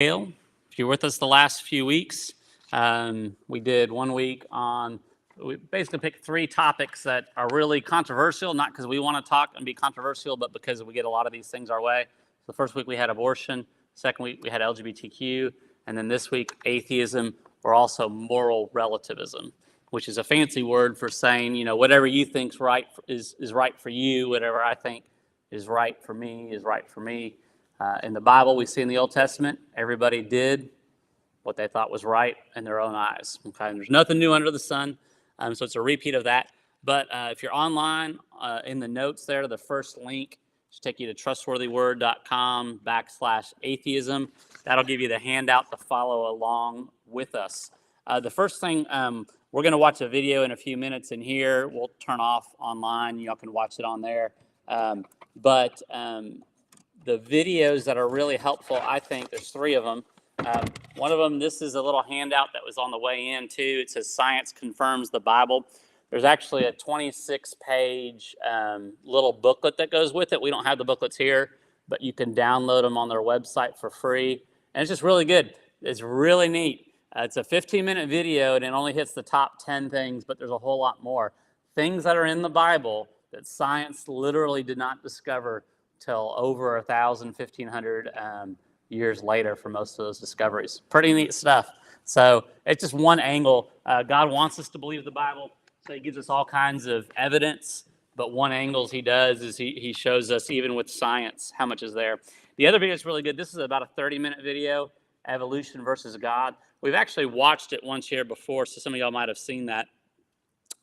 If you're with us the last few weeks, we did 1 week on, we basically picked 3 topics that are really controversial, not because we want to talk and be controversial, but because we get a lot of these things our way. So the first week we had abortion, second week we had LGBTQ, and then this week atheism, or also moral relativism, which is a fancy word for saying, you know, whatever you think's right is right for you, whatever I think is right for me is right for me. In the Bible, we see in the Old Testament, everybody did what they thought was right in their own eyes. Okay, and there's nothing new under the sun, so it's a repeat of that. But if you're online, in the notes there, the first link should take you to trustworthyword.com/atheism. That'll give you the handout to follow along with us. The first thing, we're going to watch a video in a few minutes in here. We'll turn off online. Y'all can watch it on there. But the videos that are really helpful, I think, there's 3 of them. One of them, this is a little handout that was on the way in, too. It says, Science Confirms the Bible. There's actually a 26-page little booklet that goes with it. We don't have the booklets here, but you can download them on their website for free. And it's just really good. It's really neat. It's a 15-minute video, and it only hits the top 10 things, but there's a whole lot more. Things that are in the Bible that science literally did not discover till over 1,000, 1,500 years later for most of those discoveries. Pretty neat stuff. So it's just one angle. God wants us to believe the Bible, so he gives us all kinds of evidence, but one angle he does is he shows us, even with science, how much is there. The other video is really good. This is about a 30-minute video, Evolution versus God. We've actually watched it once here before, so some of y'all might have seen that.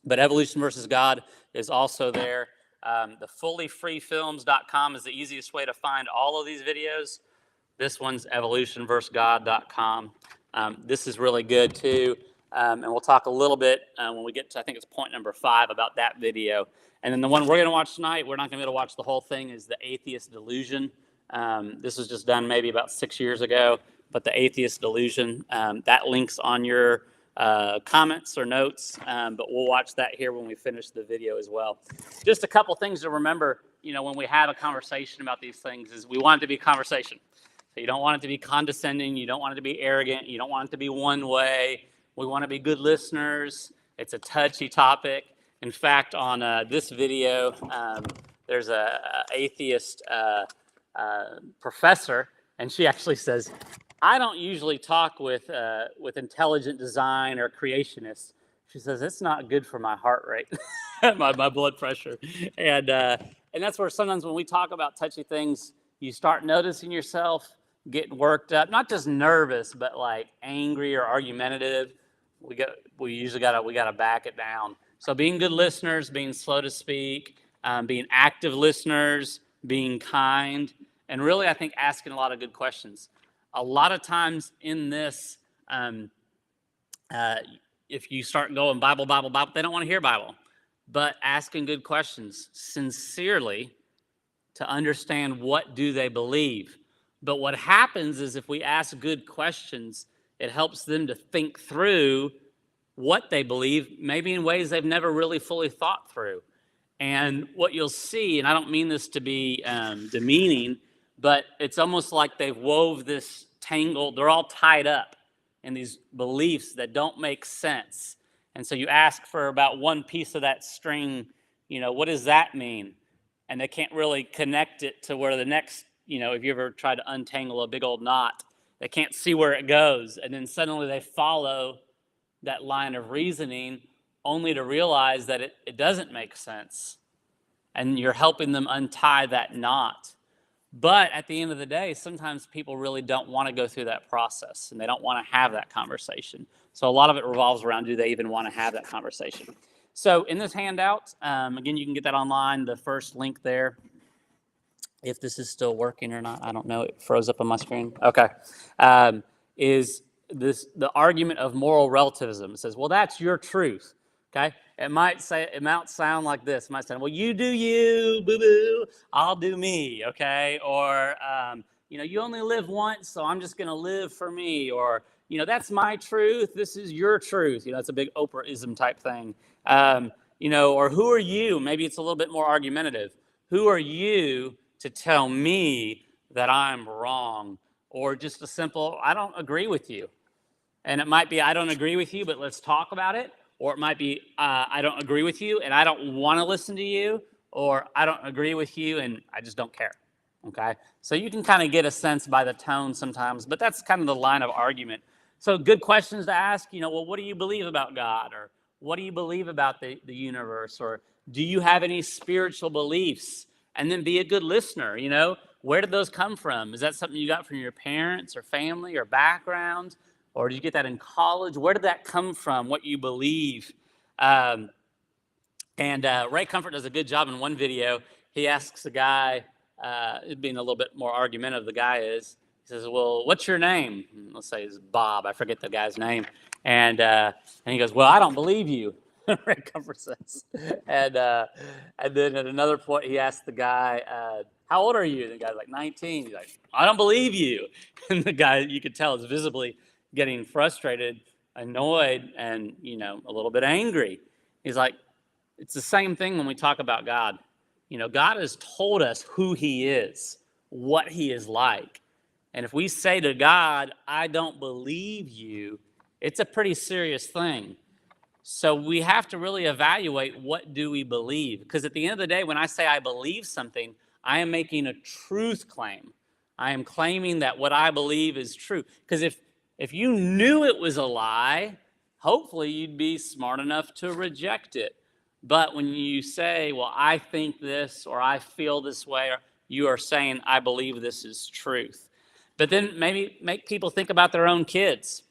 But Evolution versus God is also there. The fullyfreefilms.com is the easiest way to find all of these videos. This one's evolutionversusgod.com. This is really good too. And we'll talk a little bit when we get to, I think it's point number 5, about that video. And then the one we're going to watch tonight, we're not going to be able to watch the whole thing, is the Atheist Delusion. This was just done maybe about 6 years ago, but the Atheist Delusion, that link's on your comments or notes, but we'll watch that here when we finish the video as well. Just a couple things to remember, you know, when we have a conversation about these things, is we want it to be a conversation. So you don't want it to be condescending, you don't want it to be arrogant, you don't want it to be one way. We want to be good listeners. It's a touchy topic. In fact, on this video, there's a atheist professor, and she actually says, I don't usually talk with intelligent design or creationists. She says, it's not good for my heart rate, my blood pressure. And that's where sometimes when we talk about touchy things, you start noticing yourself getting worked up, not just nervous, but like angry or argumentative. We usually gotta back it down. So being good listeners, being slow to speak, being active listeners, being kind, and really, I think, asking a lot of good questions. A lot of times in this, if you start going Bible, Bible, Bible, they don't want to hear Bible. But asking good questions sincerely to understand what do they believe. But what happens is if we ask good questions, it helps them to think through what they believe, maybe in ways they've never really fully thought through. And what you'll see, and I don't mean this to be demeaning, but it's almost like they've wove this tangle. They're all tied up in these beliefs that don't make sense. And so you ask for about one piece of that string, you know, what does that mean? And they can't really connect it to where the next, you know, if you ever try to untangle a big old knot, they can't see where it goes. And then suddenly they follow that line of reasoning only to realize that it doesn't make sense. And you're helping them untie that knot. But at the end of the day, sometimes people really don't want to go through that process, and they don't want to have that conversation. So a lot of it revolves around, do they even want to have that conversation? So in this handout, again, you can get that online, the first link there. If this is still working or not, I don't know. It froze up on my screen. Okay. Is this the argument of moral relativism? It says, well, that's your truth. Okay. It might sound like this. It might say, well, you do you, boo-boo, I'll do me, okay? Or, you know, you only live once, so I'm just going to live for me. Or, you know, that's my truth, this is your truth. You know, it's a big Oprah-ism type thing. You know, or who are you? Maybe it's a little bit more argumentative. Who are you to tell me that I'm wrong? or just a simple, I don't agree with you. And it might be, I don't agree with you, but let's talk about it. Or it might be, I don't agree with you and I don't want to listen to you. Or I don't agree with you and I just don't care. Okay? So you can kind of get a sense by the tone sometimes, but that's kind of the line of argument. So good questions to ask, well, what do you believe about God? Or what do you believe about the universe? Or do you have any spiritual beliefs? And then be a good listener, Where did those come from? Is that something you got from your parents or family or background? Or did you get that in college? Where did that come from, what you believe? And Ray Comfort does a good job in one video. He asks a guy, being a little bit more argumentative, the guy is, he says, well, what's your name? Let's say it's Bob. I forget the guy's name. And he goes, well, I don't believe you, Ray Comfort says. And then at another point, he asked the guy, how old are you? And the guy's like, 19. He's like, I don't believe you. And the guy, you could tell, is visibly getting frustrated, annoyed, and, a little bit angry. He's like, it's the same thing when we talk about God. God has told us who he is, what he is like. And if we say to God, I don't believe you, it's a pretty serious thing. So we have to really evaluate, what do we believe? Because at the end of the day, when I say I believe something, I am making a truth claim. I am claiming that what I believe is true. Because if you knew it was a lie, hopefully you'd be smart enough to reject it. But when you say, well, I think this, or I feel this way, or you are saying, I believe this is truth. But then maybe make people think about their own kids.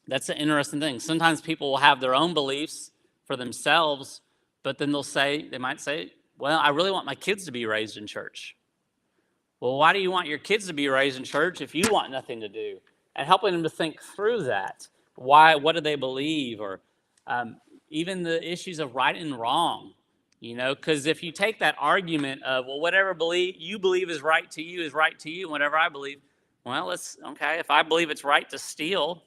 That's an interesting thing. Sometimes people will have their own beliefs for themselves, but then they might say, well, I really want my kids to be raised in church. Well, why do you want your kids to be raised in church if you want nothing to do? And helping them to think through that. Why? What do they believe? Or even the issues of right and wrong. Because if you take that argument of, well, whatever you believe is right to you, and whatever I believe, well, okay. If I believe it's right to steal,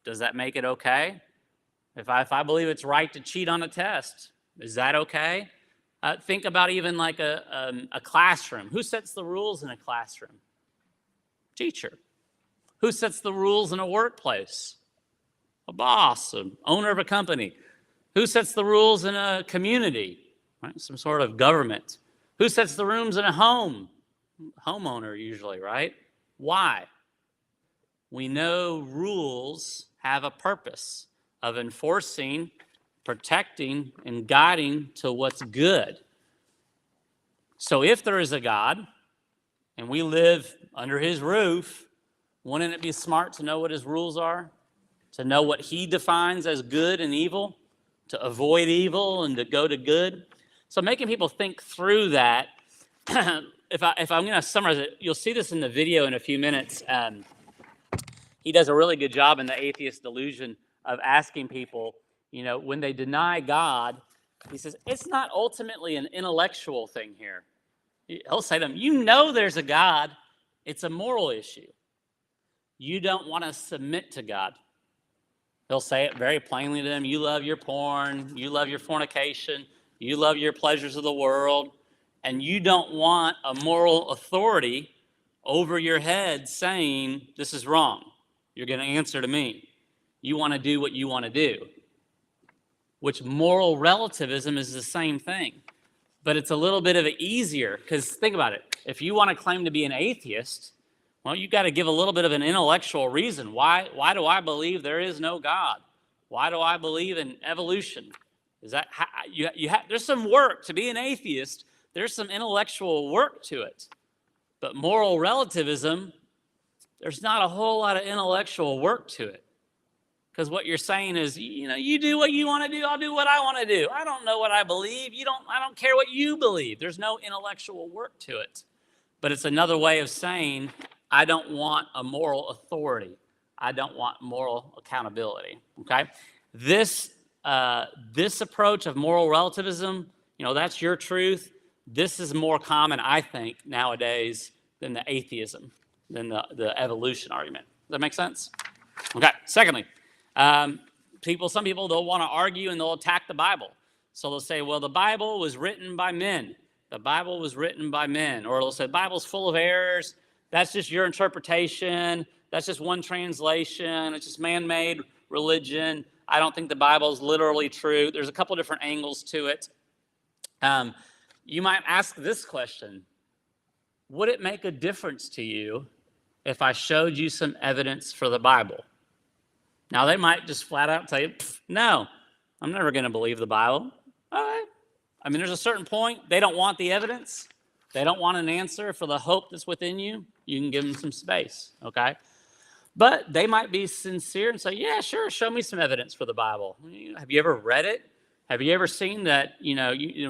does that make it okay? If I believe it's right to cheat on a test, is that okay? Think about even like a classroom. Who sets the rules in a classroom? Teacher. Who sets the rules in a workplace? A boss, an owner of a company. Who sets the rules in a community? Right? Some sort of government. Who sets the rules in a home? Homeowner usually, right? Why? We know rules have a purpose of enforcing, protecting, and guiding to what's good. So if there is a God, and we live under his roof, wouldn't it be smart to know what his rules are? To know what he defines as good and evil? To avoid evil and to go to good? So making people think through that, if I'm going to summarize it, you'll see this in the video in a few minutes. He does a really good job in the Atheist Delusion of asking people, when they deny God, he says, it's not ultimately an intellectual thing here. He'll say to them, there's a God. It's a moral issue. You don't want to submit to God. He'll say it very plainly to them. You love your porn. You love your fornication. You love your pleasures of the world. And you don't want a moral authority over your head saying, this is wrong. You're going to answer to me. You want to do what you want to do. Which moral relativism is the same thing. But it's a little bit of it easier, because think about it. If you want to claim to be an atheist, well, you've got to give a little bit of an intellectual reason. Why do I believe there is no God? Why do I believe in evolution? Is that there's some work to be an atheist. There's some intellectual work to it. But moral relativism, there's not a whole lot of intellectual work to it. Because what you're saying is, you do what you want to do, I'll do what I want to do. I don't know what I believe. I don't care what you believe. There's no intellectual work to it. But it's another way of saying, I don't want a moral authority. I don't want moral accountability. Okay? This approach of moral relativism, that's your truth. This is more common, I think, nowadays than the atheism, than the evolution argument. Does that make sense? Okay. Secondly, some people, they'll want to argue and they'll attack the Bible. So they'll say, well, the Bible was written by men. The Bible was written by men. Or they'll say, the Bible's full of errors. that's just your interpretation. That's just one translation. It's just man-made religion. I don't think the Bible is literally true. There's a couple different angles to it. You might ask this question: would it make a difference to you if I showed you some evidence for the Bible? Now, they might just flat out tell you, no, I'm never going to believe the Bible. All right. I mean, there's a certain point. They don't want the evidence. They don't want an answer for the hope that's within you. You can give them some space, okay? But they might be sincere and say, yeah, sure, show me some evidence for the Bible. Have you ever read it? Have you ever seen that, you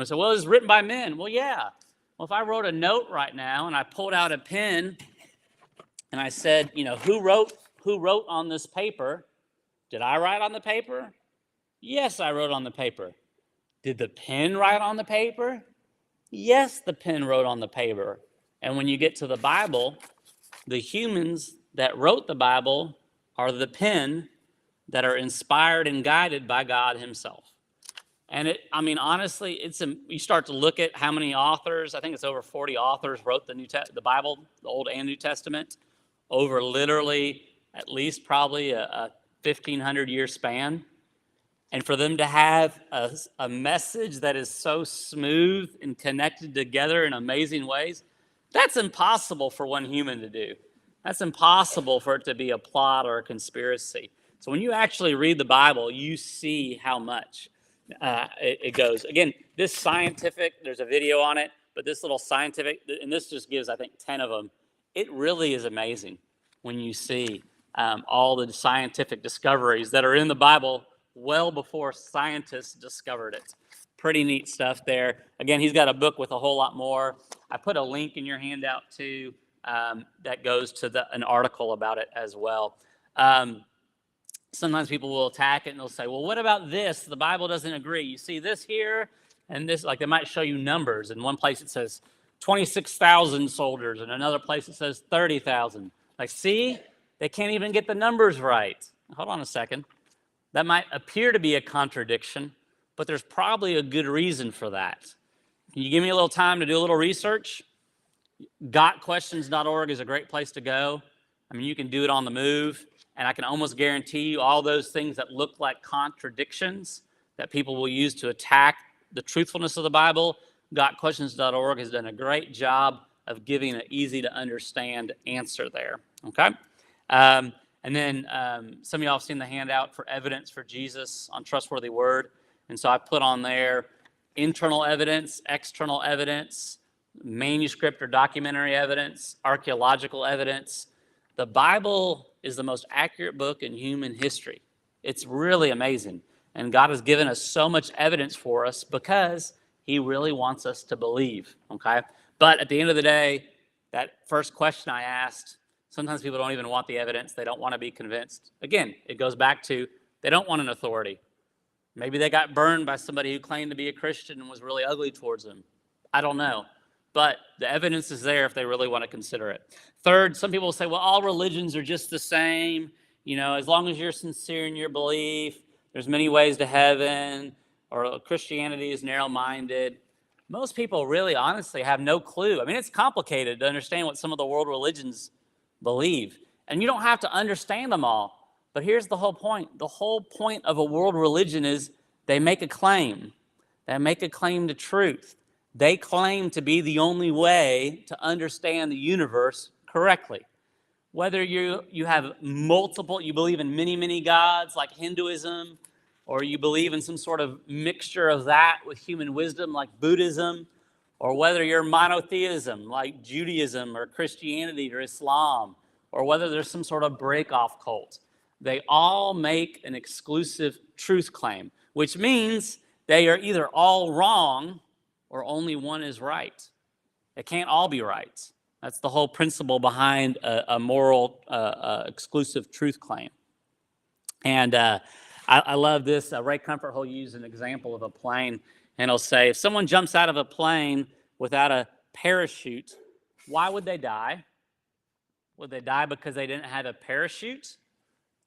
say, well, it's written by men. Well, yeah. Well, if I wrote a note right now and I pulled out a pen and I said, who wrote on this paper? Did I write on the paper? Yes, I wrote on the paper. Did the pen write on the paper? Yes, the pen wrote on the paper. And when you get to the Bible, the humans that wrote the Bible are the pen that are inspired and guided by God himself. And honestly, you start to look at how many authors, I think it's over 40 authors wrote the Bible, the Old and New Testament, over literally at least probably a 1,500-year span. And for them to have a message that is so smooth and connected together in amazing ways, that's impossible for one human to do. That's impossible for it to be a plot or a conspiracy. So when you actually read the Bible, you see how much it goes. Again, this scientific, there's a video on it, but this little scientific, and this just gives, I think, 10 of them. It really is amazing when you see all the scientific discoveries that are in the Bible well before scientists discovered it. Pretty neat stuff there. Again, he's got a book with a whole lot more. I put a link in your handout too that goes to an article about it as well. Sometimes people will attack it and they'll say, well, what about this? The Bible doesn't agree. You see this here and this, like they might show you numbers. In one place it says 26,000 soldiers, and another place it says 30,000. Like, see, they can't even get the numbers right. Hold on a second. That might appear to be a contradiction, but there's probably a good reason for that. Can you give me a little time to do a little research? GotQuestions.org is a great place to go. You can do it on the move, and I can almost guarantee you all those things that look like contradictions that people will use to attack the truthfulness of the Bible, GotQuestions.org has done a great job of giving an easy-to-understand answer there, okay? And then some of y'all have seen the handout for evidence for Jesus on Trustworthy Word. And so I put on there internal evidence, external evidence, manuscript or documentary evidence, archaeological evidence. The Bible is the most accurate book in human history. It's really amazing. And God has given us so much evidence for us because he really wants us to believe, okay? But at the end of the day, that first question I asked, sometimes people don't even want the evidence. They don't want to be convinced. Again, it goes back to they don't want an authority. Maybe they got burned by somebody who claimed to be a Christian and was really ugly towards them. I don't know. But the evidence is there if they really want to consider it. Third, some people will say, well, all religions are just the same. As long as you're sincere in your belief, there's many ways to heaven, or Christianity is narrow-minded. Most people really, honestly, have no clue. It's complicated to understand what some of the world religions believe. And you don't have to understand them all. But here's the whole point. The whole point of a world religion is they make a claim. They make a claim to truth. They claim to be the only way to understand the universe correctly. Whether you have multiple, you believe in many, many gods like Hinduism, or you believe in some sort of mixture of that with human wisdom like Buddhism, or whether you're monotheism like Judaism or Christianity or Islam, or whether there's some sort of break-off cult. They all make an exclusive truth claim, which means they are either all wrong or only one is right. It can't all be right. That's the whole principle behind a moral exclusive truth claim. And I love this. Ray Comfort will use an example of a plane, and he'll say, if someone jumps out of a plane without a parachute, why would they die? Would they die because they didn't have a parachute?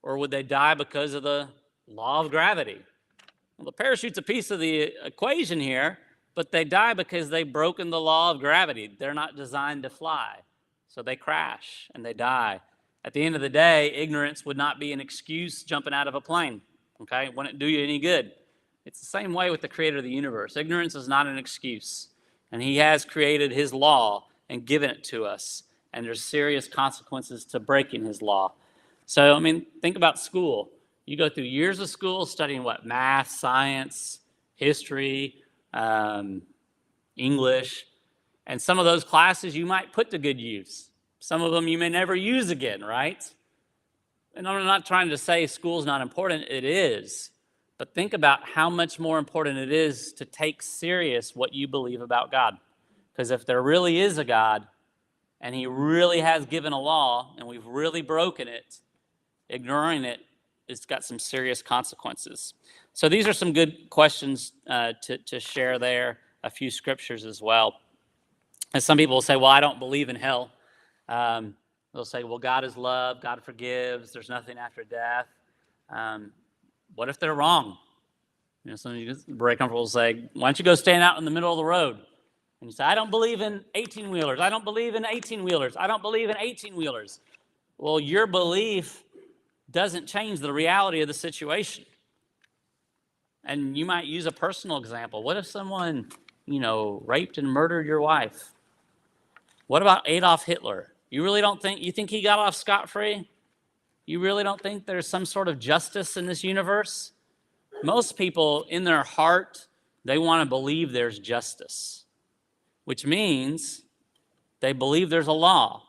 Or would they die because of the law of gravity? Well, the parachute's a piece of the equation here, but they die because they've broken the law of gravity. They're not designed to fly. So they crash and they die. At the end of the day, ignorance would not be an excuse jumping out of a plane. Okay? It wouldn't do you any good. It's the same way with the creator of the universe. Ignorance is not an excuse. And he has created his law and given it to us. And there's serious consequences to breaking his law. So, I mean, think about school. You go through years of school studying what? Math, science, history, English. And some of those classes you might put to good use. Some of them you may never use again, right? And I'm not trying to say school's not important. It is. But think about how much more important it is to take serious what you believe about God. Because if there really is a God, and he really has given a law, and we've really broken it, ignoring it, it's got some serious consequences. So these are some good questions to share there, a few scriptures as well. And some people will say, well, I don't believe in hell. They'll say, well, God is love, God forgives, there's nothing after death. What if they're wrong? You know, some of you very comfortable will say, why don't you go stand out in the middle of the road? And you say, I don't believe in 18-wheelers. I don't believe in 18-wheelers. I don't believe in 18-wheelers. Well, your belief doesn't change the reality of the situation. And you might use a personal example. What if someone, raped and murdered your wife? What about Adolf Hitler? You think he got off scot-free? You really don't think there's some sort of justice in this universe? Most people, in their heart, they want to believe there's justice, which means they believe there's a law,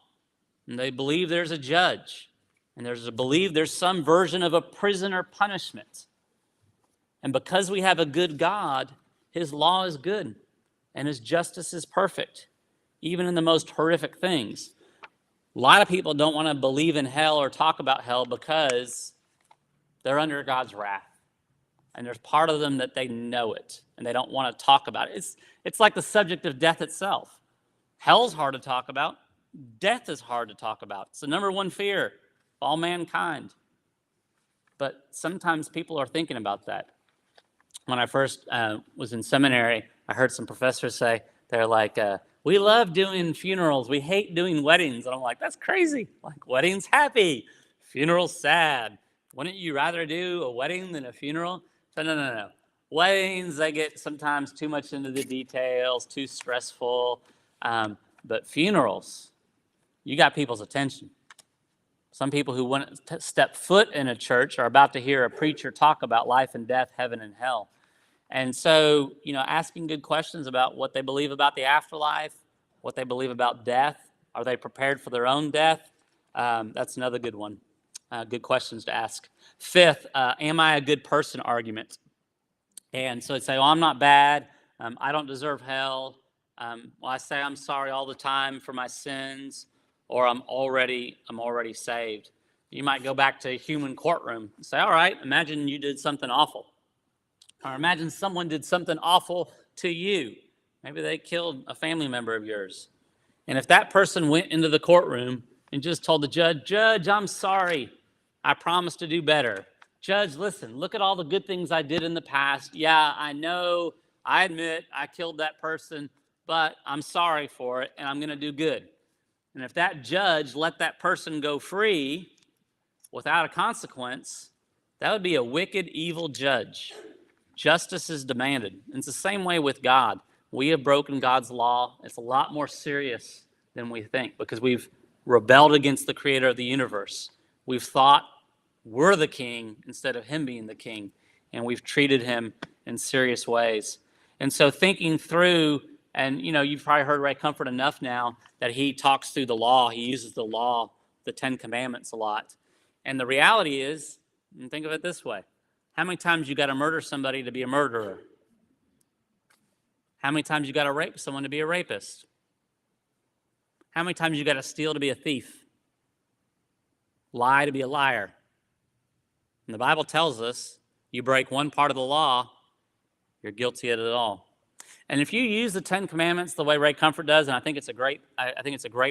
and they believe there's a judge, and believe there's some version of a prison or punishment. And because we have a good God, his law is good, and his justice is perfect, even in the most horrific things. A lot of people don't want to believe in hell or talk about hell because they're under God's wrath. And there's part of them that they know it, and they don't want to talk about it. It's like the subject of death itself. Hell's hard to talk about. Death is hard to talk about. It's the number one fear of all mankind. But sometimes people are thinking about that. When I first was in seminary, I heard some professors say, they're like, we love doing funerals. We hate doing weddings. And I'm like, that's crazy. Like, weddings happy, funerals sad. Wouldn't you rather do a wedding than a funeral? So no. Weddings, they get sometimes too much into the details, too stressful. But funerals, you got people's attention. Some people who want to step foot in a church are about to hear a preacher talk about life and death, heaven and hell. And so, asking good questions about what they believe about the afterlife, what they believe about death. Are they prepared for their own death? That's another good one. Good questions to ask. Fifth, am I a good person argument. And so they say, I'm not bad. I don't deserve hell. I say I'm sorry all the time for my sins, or I'm already saved. You might go back to a human courtroom and say, all right, imagine you did something awful. Or imagine someone did something awful to you. Maybe they killed a family member of yours. And if that person went into the courtroom and just told the judge, I'm sorry. I promise to do better. Judge, listen, look at all the good things I did in the past. Yeah, I know, I admit I killed that person, but I'm sorry for it, and I'm going to do good. And if that judge let that person go free without a consequence, that would be a wicked, evil judge. Justice is demanded. And it's the same way with God. We have broken God's law. It's a lot more serious than we think because we've rebelled against the creator of the universe. We've thought we're the king instead of him being the king, and we've treated him in serious ways. And so thinking through, and you've probably heard Ray Comfort enough now that he talks through the law. He uses the law, the 10 Commandments a lot. And the reality is, and think of it this way, how many times you got to murder somebody to be a murderer? How many times you got to rape someone to be a rapist? How many times you got to steal to be a thief? Lie to be a liar? And the Bible tells us you break one part of the law, you're guilty of it all. And if you use the 10 Commandments the way Ray Comfort does, and I think it's a great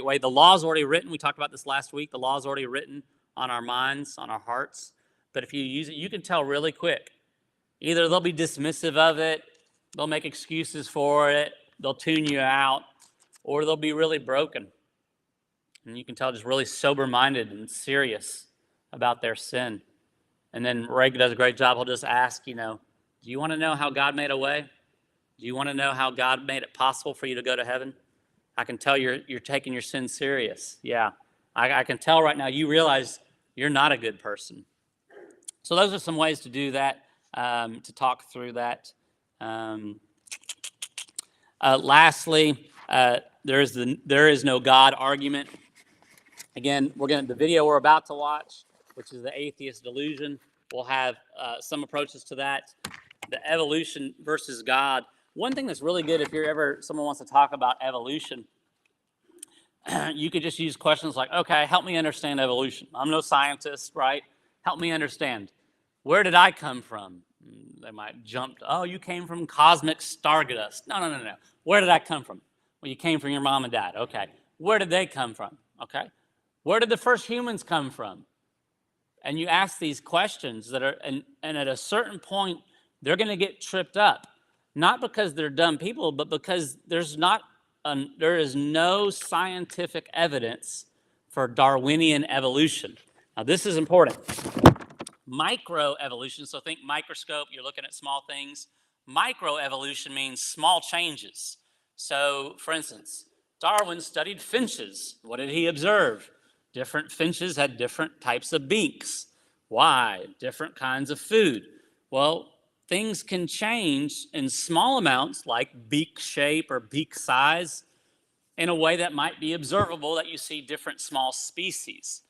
way. The law's already written. We talked about this last week. The law's already written on our minds, on our hearts. But if you use it, you can tell really quick. Either they'll be dismissive of it, they'll make excuses for it, they'll tune you out, or they'll be really broken. And you can tell just really sober-minded and serious about their sin. And then Ray does a great job. He'll just ask, do you want to know how God made a way? Do you want to know how God made it possible for you to go to heaven? I can tell you're taking your sin serious. Yeah, I can tell right now you realize you're not a good person. So those are some ways to do that, to talk through that. Lastly, there is no God argument. Again, the video we're about to watch, which is the atheist delusion, will have some approaches to that. The evolution versus God. One thing that's really good if someone wants to talk about evolution, you could just use questions like, okay, help me understand evolution. I'm no scientist, right? Help me understand. Where did I come from? They might jump, you came from cosmic stardust. No. Where did I come from? Well, you came from your mom and dad. Okay. Where did they come from? Okay. Where did the first humans come from? And you ask these questions and at a certain point, they're going to get tripped up. Not because they're dumb people, but because there is no scientific evidence for Darwinian evolution. Now, this is important. Microevolution, so think microscope, you're looking at small things. Microevolution means small changes. So, for instance, Darwin studied finches. What did he observe? Different finches had different types of beaks. Why? Different kinds of food. Well, things can change in small amounts, like beak shape or beak size, in a way that might be observable, that you see different small species.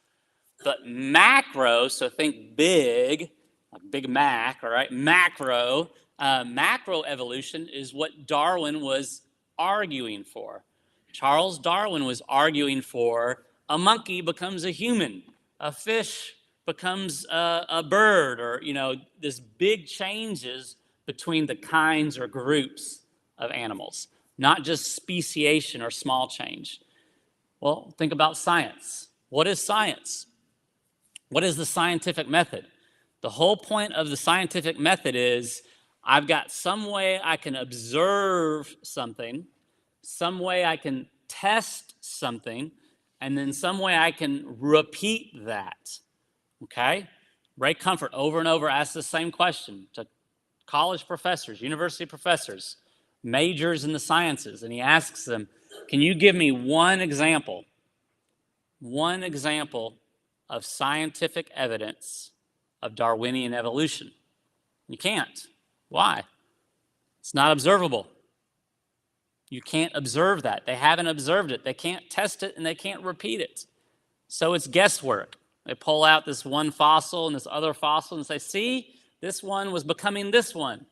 But macro, so think big, like Big Mac, all right? Macroevolution is what Darwin was arguing for. Charles Darwin was arguing for a monkey becomes a human, a fish becomes a bird, or, this big changes between the kinds or groups of animals, not just speciation or small change. Well, think about science. What is science? What is the scientific method? The whole point of the scientific method is I've got some way I can observe something, some way I can test something, and then some way I can repeat that. Okay? Ray Comfort over and over asks the same question to college professors, university professors, majors in the sciences, and he asks them, can you give me one example of scientific evidence of Darwinian evolution? You can't. Why? It's not observable. You can't observe that. They haven't observed it. They can't test it, and they can't repeat it. So it's guesswork. They pull out this one fossil and this other fossil and say, see, this one was becoming this one.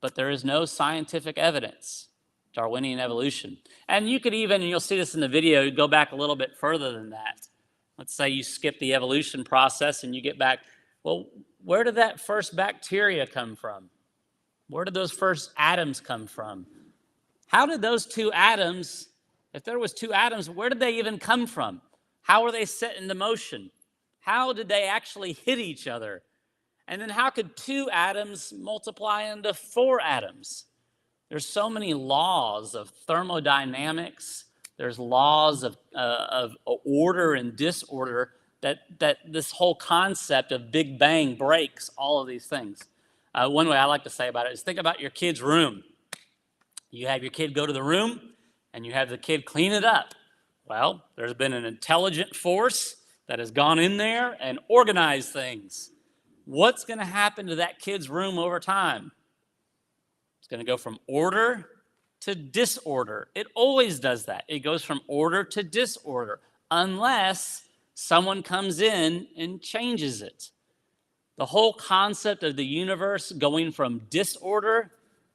But there is no scientific evidence. Darwinian evolution. And you could even, and you'll see this in the video, go back a little bit further than that. Let's say you skip the evolution process and you get back, well, where did that first bacteria come from? Where did those first atoms come from? How did those two atoms, if there was two atoms, where did they even come from? How were they set into motion? How did they actually hit each other? And then how could two atoms multiply into four atoms? There's so many laws of thermodynamics. There's laws of order and disorder that this whole concept of Big Bang breaks all of these things. One way I like to say about it is think about your kid's room. You have your kid go to the room, and you have the kid clean it up. Well, there's been an intelligent force that has gone in there and organized things. What's going to happen to that kid's room over time? It's going to go from order to disorder. It always does that. It goes from order to disorder unless someone comes in and changes it. The whole concept of the universe going from disorder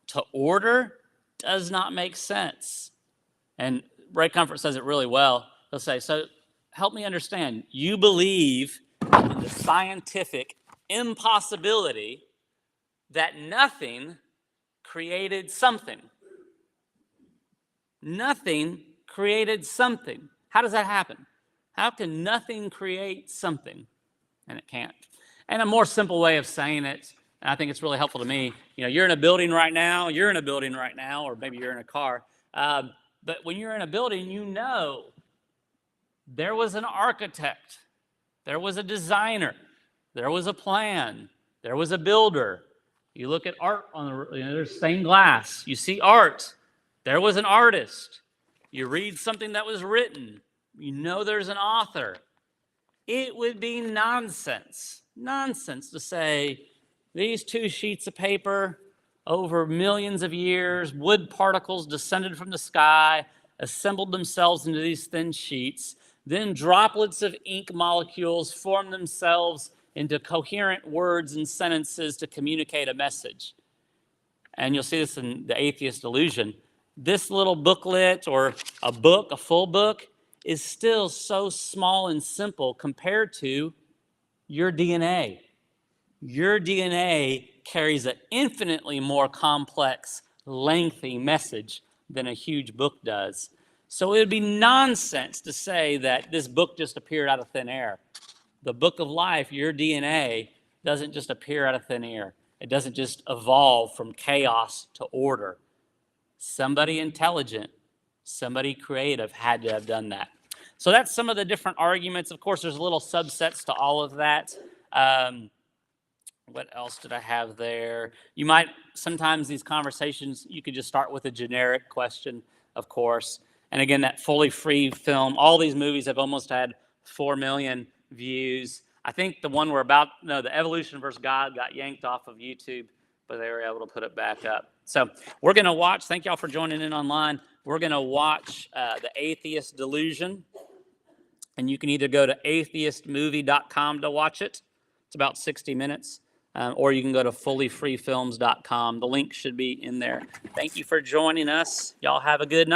to order does not make sense. And Ray Comfort says it really well. He'll say, so help me understand. You believe in the scientific impossibility that nothing created something. Nothing created something. How does that happen? How can nothing create something? And it can't. And a more simple way of saying it, and I think it's really helpful to me, you're in a building right now, or maybe you're in a car. But when you're in a building, you know There was an architect. There was a designer. There was a plan. There was a builder. You look at art on there's stained glass. You see art. There was an artist. You read something that was written. You know there's an author. It would be nonsense to say these two sheets of paper over millions of years, wood particles descended from the sky, assembled themselves into these thin sheets, then droplets of ink molecules formed themselves into coherent words and sentences to communicate a message. And you'll see this in the Atheist Delusion. This little booklet or a book, a full book, is still so small and simple compared to your DNA. Your DNA carries an infinitely more complex, lengthy message than a huge book does. So it would be nonsense to say that this book just appeared out of thin air. The book of life, your DNA, doesn't just appear out of thin air. It doesn't just evolve from chaos to order. Somebody intelligent, somebody creative had to have done that. So that's some of the different arguments. Of course, there's little subsets to all of that. What else did I have there? You might, sometimes these conversations, you could just start with a generic question, of course. And again, that fully free film, all these movies have almost had 4 million views. I think the one the Evolution versus God got yanked off of YouTube, but they were able to put it back up. So we're going to watch, thank y'all for joining in online. We're going to watch The Atheist Delusion. And you can either go to atheistmovie.com to watch it. It's about 60 minutes. Or you can go to fullyfreefilms.com. The link should be in there. Thank you for joining us. Y'all have a good night.